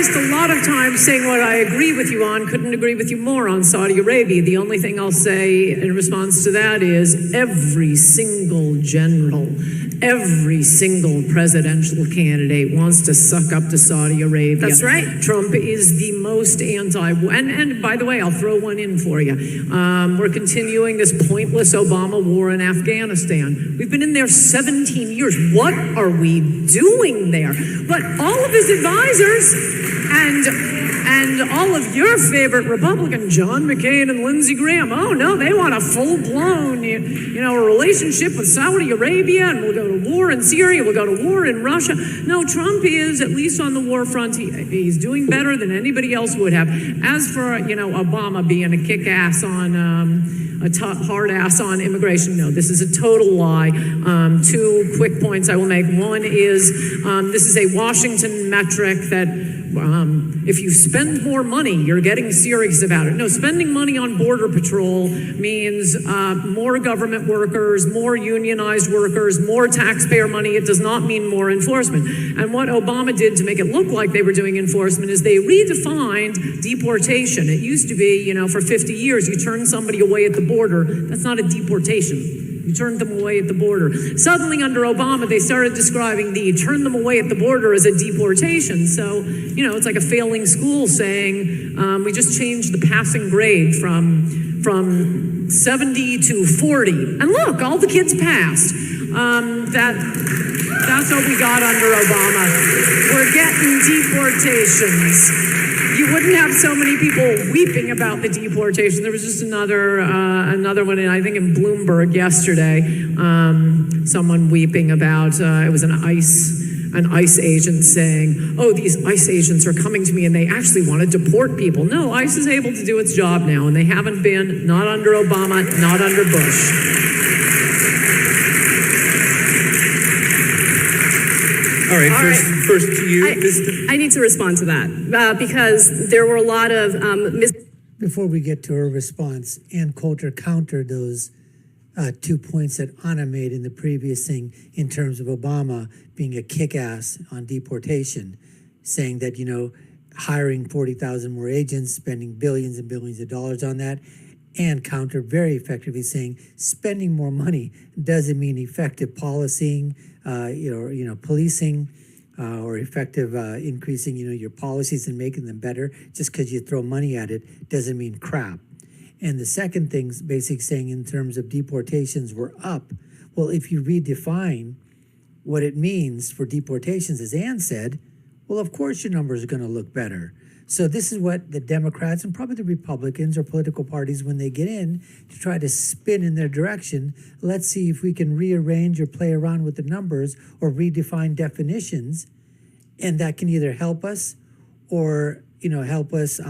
waste a lot of time saying what I agree with you on, couldn't agree with you more on Saudi Arabia. The only thing I'll say in response to that is every single general, every single presidential candidate wants to suck up to Saudi Arabia. That's right. Trump is the most and by the way, I'll throw one in for you. We're continuing this pointless Obama war in Afghanistan. We've been in there 17 years. What are we doing there? But all of his advisors and all of your favorite Republican, John McCain and Lindsey Graham, oh no, they want a full-blown, a relationship with Saudi Arabia, and we'll go to war in Syria, we'll go to war in Russia. No, Trump is, at least on the war front, he's doing better than anybody else would have. As for, Obama being a kick-ass on, hard ass on immigration, no, this is a total lie. Two quick points I will make. One is, this is a Washington metric that if you spend more money, you're getting serious about it. No, spending money on Border Patrol means more government workers, more unionized workers, more taxpayer money. It does not mean more enforcement. And what Obama did to make it look like they were doing enforcement is they redefined deportation. It used to be, for 50 years, you turn somebody away at the border. That's not a deportation. You turned them away at the border. Suddenly, under Obama, they started describing the turn them away at the border as a deportation. So, it's like a failing school saying, we just changed the passing grade from 70 to 40. And look, all the kids passed. That's what we got under Obama. We're getting deportations. You wouldn't have so many people weeping about the deportation. There was just another one, I think in Bloomberg yesterday, someone weeping about, it was an ICE agent saying, oh, these ICE agents are coming to me and they actually want to deport people. No, ICE is able to do its job now, and they haven't been, not under Obama, not under Bush. All right, first to you. I need to respond to that because there were a lot of Before we get to her response, Ann Coulter countered those 2 points that Anna made in the previous thing in terms of Obama being a kick-ass on deportation, saying that, hiring 40,000 more agents, spending billions and billions of dollars on that, and countered very effectively saying spending more money doesn't mean effective policing, policing, or effective increasing, your policies and making them better. Just because you throw money at it doesn't mean crap. And the second thing's basically saying in terms of deportations were up. Well, if you redefine what it means for deportations, as Ann said, well, of course your numbers are going to look better. So this is what the Democrats and probably the Republicans or political parties, when they get in to try to spin in their direction, let's see if we can rearrange or play around with the numbers or redefine definitions. And that can either help us or, help us,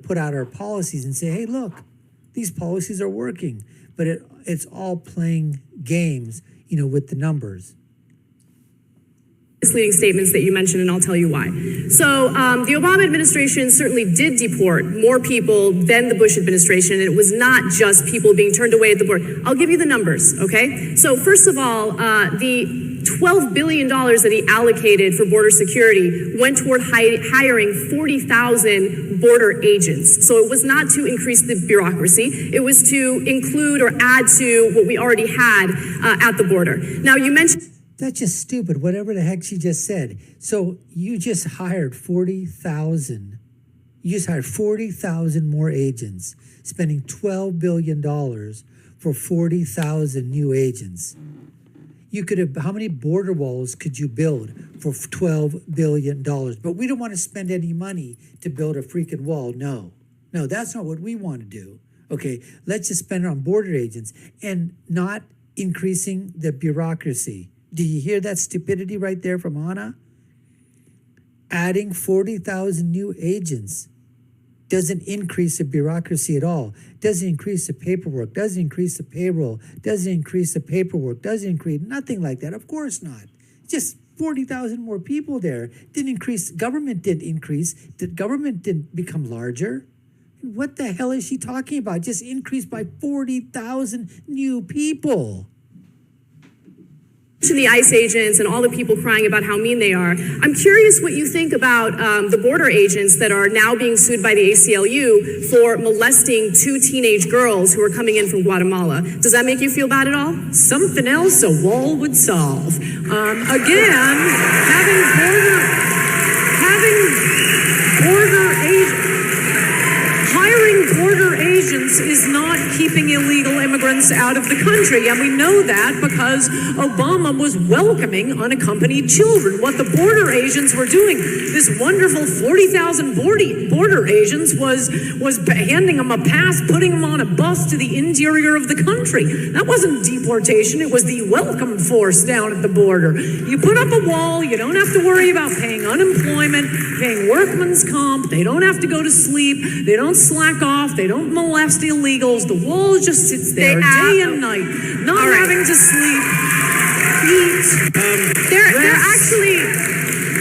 put out our policies and say, hey, look, these policies are working. But it's all playing games, with the numbers. Misleading statements that you mentioned, and I'll tell you why. So the Obama administration certainly did deport more people than the Bush administration, and it was not just people being turned away at the border. I'll give you the numbers, okay? So first of all, the $12 billion that he allocated for border security went toward hiring 40,000 border agents. So it was not to increase the bureaucracy. It was to include or add to what we already had at the border. Now, you mentioned... That's just stupid, whatever the heck she just said. So you just hired 40,000. You just hired 40,000 more agents, spending $12 billion for 40,000 new agents. You could have, how many border walls could you build for $12 billion? But we don't want to spend any money to build a freaking wall. No, that's not what we want to do. Okay, let's just spend it on border agents and not increasing the bureaucracy. Do you hear that stupidity right there from Anna? Adding 40,000 new agents doesn't increase the bureaucracy at all. Doesn't increase the paperwork, doesn't increase the payroll, doesn't increase the paperwork, doesn't increase nothing like that. Of course not. Just 40,000 more people there. Didn't increase, government didn't increase. The government didn't become larger. What the hell is she talking about? Just increased by 40,000 new people. the ICE agents and all the people crying about how mean they are. I'm curious what you think about the border agents that are now being sued by the ACLU for molesting 2 teenage girls who are coming in from Guatemala. Does that make you feel bad at all? Something else a wall would solve. Again, hiring border agents is not keeping illegal immigrants out of the country, and we know that because Obama was welcoming unaccompanied children. What the border agents were doing, this wonderful 40,000 border agents was handing them a pass, putting them on a bus to the interior of the country. That wasn't deportation, it was the welcome force down at the border. You put up a wall, you don't have to worry about paying unemployment, paying workman's comp, they don't have to go to sleep, they don't slack off, they don't molest illegals, the wall just sits there day and night, not having to sleep, eat, They're actually,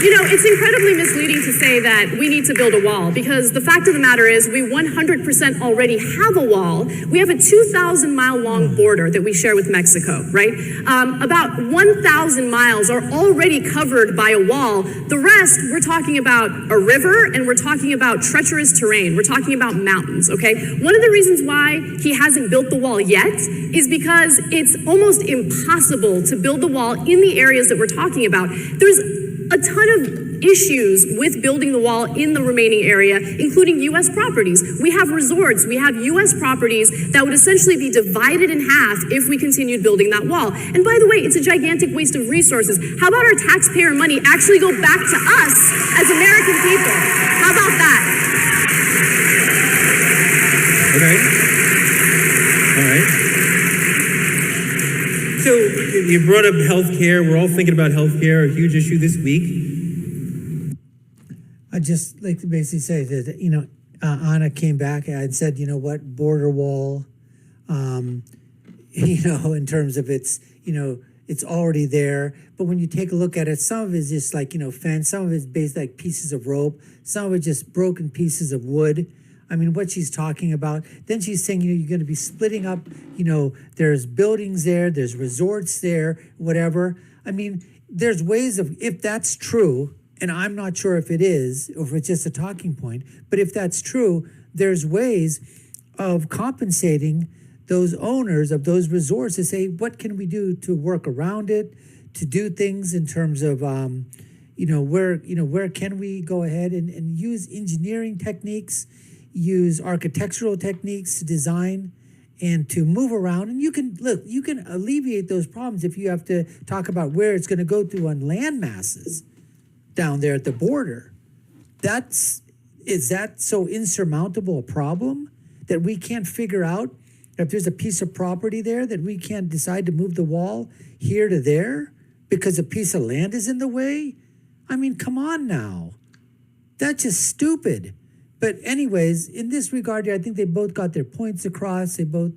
you know, it's incredibly misleading to say that we need to build a wall, because the fact of the matter is we 100% already have a wall. We have a 2,000-mile long border that we share with Mexico, right? About 1,000 miles are already covered by a wall. The rest, we're talking about a river and we're talking about treacherous terrain. We're talking about mountains, okay? One of the reasons why he hasn't built the wall yet is because it's almost impossible to build the wall in the areas that we're talking about. There's a ton of issues with building the wall in the remaining area, including U.S. properties. We have resorts, we have U.S. properties that would essentially be divided in half if we continued building that wall. And by the way, it's a gigantic waste of resources. How about our taxpayer money actually go back to us as American people? How about that? Okay. All right. So you brought up healthcare. We're all thinking about healthcare, a huge issue this week. I'd just like to basically say that, you know, Anna came back and said, you know what, border wall, you know, in terms of it's, you know, it's already there. But when you take a look at it, some of it is just like, you know, fence, some of it's based like pieces of rope, some of it just broken pieces of wood. I mean, what she's talking about. Then she's saying, you know, you're going to be splitting up, you know, there's buildings there, there's resorts there, whatever. I mean, there's ways of, if that's true, and I'm not sure if it is, or if it's just a talking point, but if that's true, there's ways of compensating those owners of those resorts to say, what can we do to work around it, to do things in terms of, where can we go ahead and use engineering techniques, use architectural techniques to design and to move around. And you can alleviate those problems if you have to talk about where it's going to go to on land masses down there at the border. Is that so insurmountable a problem that we can't figure out? If there's a piece of property there that we can't decide to move the wall here to there because a piece of land is in the way? I mean, come on now. That's just stupid. But anyways, in this regard, I think they both got their points across. They both,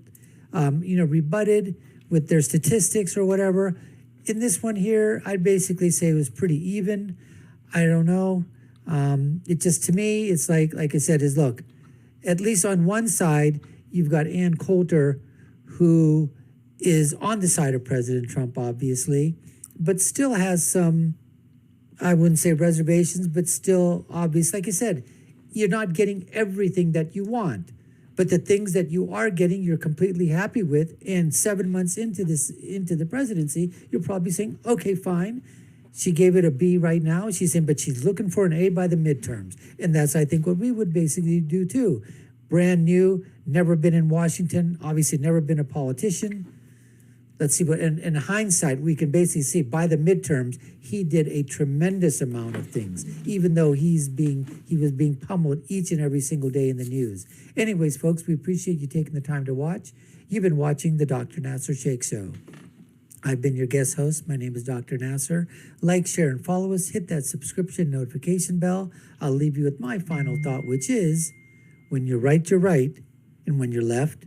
rebutted with their statistics or whatever. In this one here, I'd basically say it was pretty even. I don't know. It just, to me, it's like I said, is look, at least on one side, you've got Ann Coulter, who is on the side of President Trump, obviously, but still has some, I wouldn't say reservations, but still obvious. Like I said, you're not getting everything that you want, but the things that you are getting, you're completely happy with. And 7 months into the presidency, you're probably saying, okay, fine. She gave it a B right now. She's saying, but she's looking for an A by the midterms. And that's, I think, what we would basically do too. Brand new, never been in Washington, obviously never been a politician. Let's see what, in hindsight, we can basically see by the midterms, he did a tremendous amount of things, even though he was being pummeled each and every single day in the news. Anyways, folks, we appreciate you taking the time to watch. You've been watching the Dr. Nasser Sheikh Show. I've been your guest host. My name is Dr. Nasser. Like, share, and follow us. Hit that subscription notification bell. I'll leave you with my final thought, which is, when you're right, and when you're left,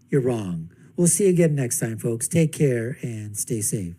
you're wrong. We'll see you again next time, folks. Take care and stay safe.